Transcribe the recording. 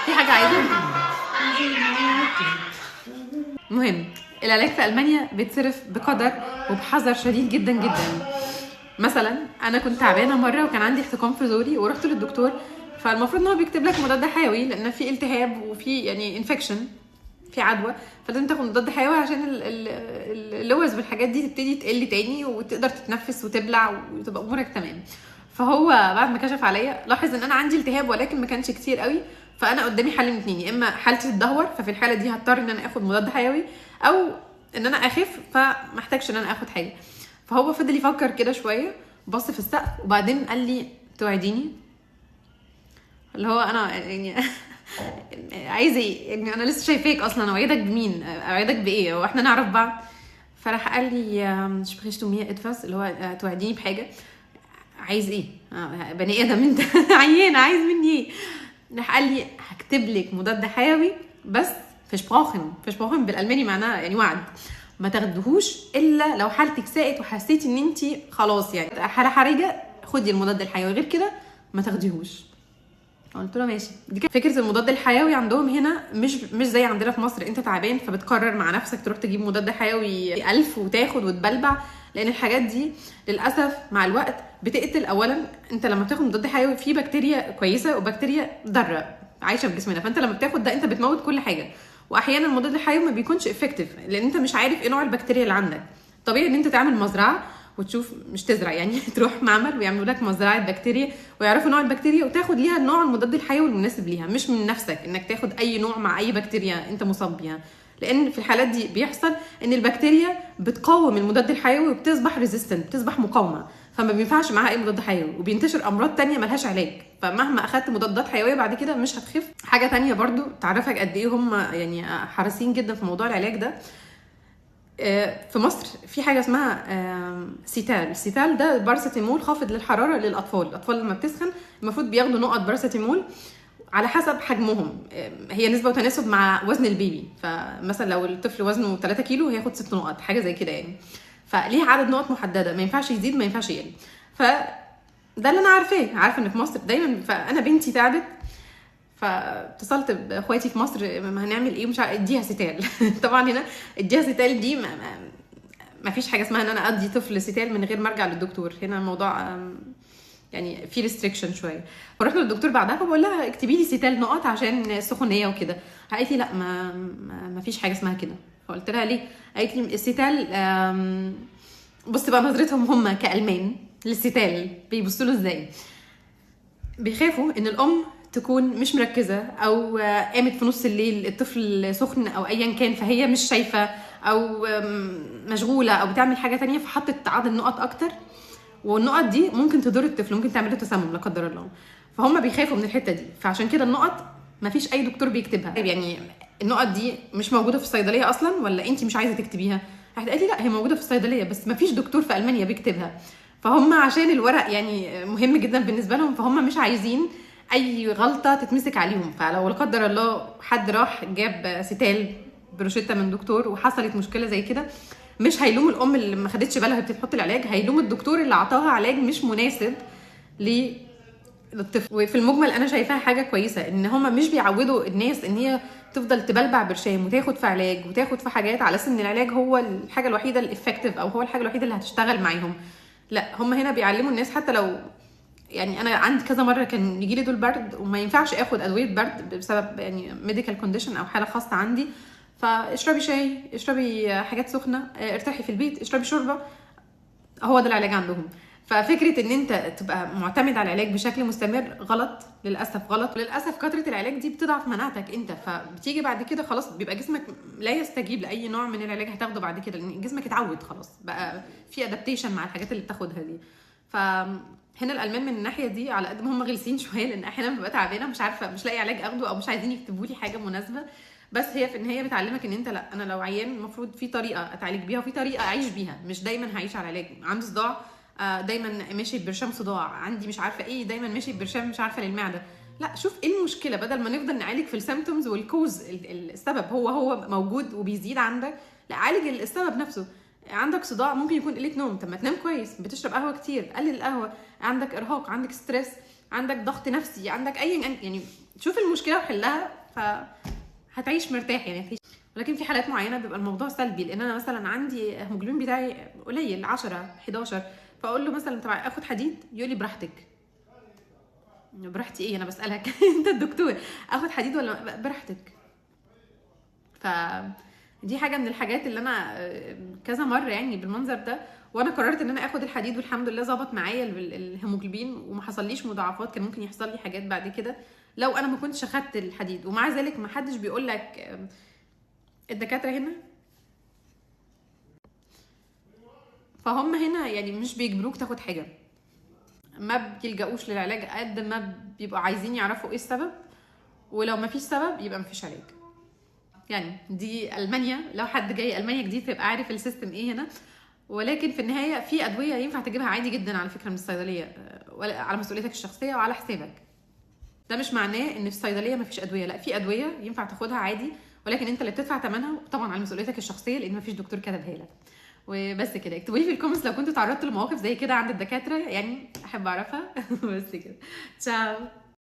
في حاجه عايزه. المهم العلاج في المانيا بيتصرف بقدر وبحذر شديد جدا جدا. مثلا انا كنت تعبانه مره وكان عندي احتقان في زوري ورحت للدكتور، فالمفروض ان هو بيكتب لك مضاد حيوي لان في التهاب وفي يعني انفكشن، في عدوى، فلازم تاخد مضاد حيوي عشان اللوز والحاجات دي تبتدي تقل تاني وتقدر تتنفس وتبلع وتبقى امورك تمام. فهو بعد ما كشف عليا لاحظ ان انا عندي التهاب ولكن ما كانش كتير قوي، فانا قدامي حل من اتنين، يا اما حالتي تتدهور ففي الحاله دي هضطر ان انا اخد مضاد حيوي، او ان انا اخف فمحتاجش ان انا اخد حاجه. فهو فضل يفكر كده شويه، بص في السقف وبعدين قال لي توعديني، اللي هو انا يعني عايزه ايه يعني، انا لسه شايفاك اصلا، اوعدك بمين؟ اوعدك بايه؟ هو احنا نعرف بعض؟ فراح قال لي sprichst du mir etwas، اللي هو توعديني بحاجه. عايز ايه؟ بني ادم انت عيان عايز مني ايه؟ راح قال لي هكتب لك مضاد حيوي بس versprochen بالالماني معناها يعني وعد، ما تاخدهوش الا لو حالتك ساءت وحسيتي ان انت خلاص يعني حاله حرجه خدي المضاد الحيوي، غير كده ما تاخديهوش. قلت له ماشي. دي كانت فكره المضاد الحيوي عندهم هنا، مش زي عندنا في مصر انت تعبان فبتقرر مع نفسك تروح تجيب مضاد حيوي 1000 وتاخد وتبلبع، لان الحاجات دي للاسف مع الوقت بتقتل. اولا انت لما بتاخد مضاد حيوي في بكتيريا كويسه وبكتيريا ضاره عايشه في جسمنا، فانت لما بتاخد ده انت بتموت كل حاجه، واحيانا المضاد الحيوي ما بيكونش افكتيف لان انت مش عارف ايه نوع البكتيريا اللي عندك. طبيعي ان انت تعمل مزرعه وتشوف، مش تزرع يعني تروح معمل ويعملوا لك مزرعه بكتيريا ويعرفوا نوع البكتيريا وتاخد ليها النوع المضاد الحيوي المناسب ليها، مش من نفسك انك تاخد اي نوع مع اي بكتيريا انت مصاب بيها، لان في الحالات دي بيحصل ان البكتيريا بتقاوم المضاد الحيوي وبتصبح ريزيستنت، بتصبح مقاومه، فما بينفعش معاها اي مضاد حيوي وبينتشر امراض تانية ملهاش علاج، فمهما اخدت مضادات حيويه بعد كده مش هتخف. حاجه تانية برضو تعرفك قد ايه هم يعني حريصين جدا في موضوع العلاج ده. في مصر في حاجه اسمها سيتال. السيتال ده باراسيتامول خافض للحراره للاطفال. الاطفال لما بتسخن المفروض بياخدوا نقط باراسيتامول على حسب حجمهم، هي نسبه وتناسب مع وزن البيبي، فمثلا لو الطفل وزنه 3 كيلو هياخد 6 نقط حاجه زي كده يعني، فليه عدد نقط محدده ما ينفعش يزيد ما ينفعش يقل. ده اللي انا عارفه ان في مصر دايما، فانا بنتي تعبت فاتصلت باخواتي في مصر هنعمل ايه، مش اديها ستال طبعا هنا اديها ستال دي ما فيش حاجه اسمها ان انا ادي طفل ستال من غير ما ارجع للدكتور، هنا الموضوع يعني في ريستريكشن شويه. فرحنا للدكتور بعدها فبقول لها اكتبي لي ستال نقط عشان السخونيه وكده، قالت لي لا ما فيش حاجه اسمها كده. فقلت لها ليه؟ قالت لي الستال بص بقى نظرتهم هم كالمان للستال بيبصوا له ازاي، بيخافوا ان الام تكون مش مركزه او قامت في نص الليل الطفل سخن او ايا كان فهي مش شايفه او مشغوله او بتعمل حاجه تانية فحطت عدد نقط اكتر، والنقط دي ممكن تضر الطفل، ممكن تعمل له تسمم لا قدر الله، فهم بيخافوا من الحته دي. فعشان كده النقط مفيش اي دكتور بيكتبها. يعني النقط دي مش موجوده في الصيدليه اصلا ولا انت مش عايزه تكتبيها؟ راحت قالت لي لا هي موجوده في الصيدليه بس مفيش دكتور في المانيا بيكتبها. فهم عشان الورق يعني مهم جدا بالنسبه لهم، فهم مش عايزين اي غلطه تتمسك عليهم. فلو لا قدر الله حد راح جاب ستال بروشته من دكتور وحصلت مشكله زي كده، مش هيلوم الام اللي ما خدتش بالها بتحط العلاج، هيلوم الدكتور اللي عطاها علاج مش مناسب للطفل. وفي المجمل انا شايفاها حاجه كويسه ان هما مش بيعودوا الناس ان هي تفضل تبلبع برشام وتاخد في علاج وتاخد في حاجات على اساس ان العلاج هو الحاجه الوحيده الافكتيف او هو الحاجه الوحيده اللي هتشتغل معاهم. لا هما هنا بيعلموا الناس، حتى لو يعني انا عندي كذا مره كان يجي لي دول برد وما ينفعش اخد ادويه برد بسبب يعني ميديكال كونديشن او حاله خاصه عندي، فاشربي شاي، اشربي حاجات سخنه، ارتاحي في البيت، اشربي شوربه، هو ده العلاج عندهم. ففكره ان انت تبقى معتمد على العلاج بشكل مستمر غلط، للاسف غلط. وللاسف كثره العلاج دي بتضعف مناعتك انت، فبتيجي بعد كده خلاص بيبقى جسمك لا يستجيب لاي نوع من العلاج هتاخده بعد كده، لان جسمك اتعود خلاص بقى في ادابتيشن مع الحاجات اللي بتاخدها دي. هنا الالمان من الناحيه دي على قد ما هم غلسين شويه، لان احيانا ببقى تعبانه مش عارفه مش لاقي علاج اخده او مش عايزين يكتبوا لي حاجه مناسبه، بس هي في النهايه بتعلمك ان انت لا، انا لو عيان المفروض في طريقه اتعالج بيها وفي طريقه اعيش بيها، مش دايما هعيش على علاج. عندي صداع دايما ماشي برشام صداع، عندي مش عارفه ايه دايما ماشي برشام مش عارفه للمعده. لا شوف ايه المشكله، بدل ما نفضل نعالج في السيمبتومز والكوز السبب هو موجود وبيزيد عندك، لا عالج السبب نفسه. عندك صداع ممكن يكون قله نوم، طب ما تنام كويس، بتشرب قهوه كتير قلل القهوه، عندك ارهاق، عندك ستريس، عندك ضغط نفسي، عندك اي يعني شوف المشكله وحلها، فهتعيش مرتاح يعني هتعيش. ولكن في حالات معينه بيبقى الموضوع سلبي، لان انا مثلا عندي الهيموجلوبين بتاعي قليل 10 11، فاقول له مثلا طب اخد حديد، يقول لي براحتك. براحتي ايه؟ انا بسالك انت الدكتور، اخد حديد ولا براحتك؟ ف دي حاجه من الحاجات اللي انا كذا مره يعني بالمنظر ده، وانا قررت ان انا اخد الحديد، والحمد لله ظبط معايا الهيموجلوبين وما حصليش مضاعفات. كان ممكن يحصل لي حاجات بعد كده لو انا ما كنتش اخدت الحديد. ومع ذلك ما حدش بيقول لك، الدكاتره هنا فهم هنا يعني مش بيجبروك تاخد حاجه، ما بيلجأوش للعلاج قد ما بيبقوا عايزين يعرفوا ايه السبب، ولو ما فيش سبب يبقى ما فيش علاج. يعني دي المانيا، لو حد جاي المانيا جديد تبقى عارف السيستم ايه هنا. ولكن في النهايه في ادويه ينفع تجيبها عادي جدا على فكره من الصيدليه، على مسؤوليتك الشخصيه وعلى حسابك. ده مش معناه ان في الصيدليه مفيش ادويه، لا في ادويه ينفع تاخدها عادي، ولكن انت اللي بتدفع ثمنها، طبعا على مسؤوليتك الشخصيه لان مفيش دكتور كتبها لك. وبس كده. اكتبوا لي في الكومنتس لو كنتوا تعرضتوا لمواقف زي كده عند الدكاتره، يعني احب اعرفها. بس كده، تشاو.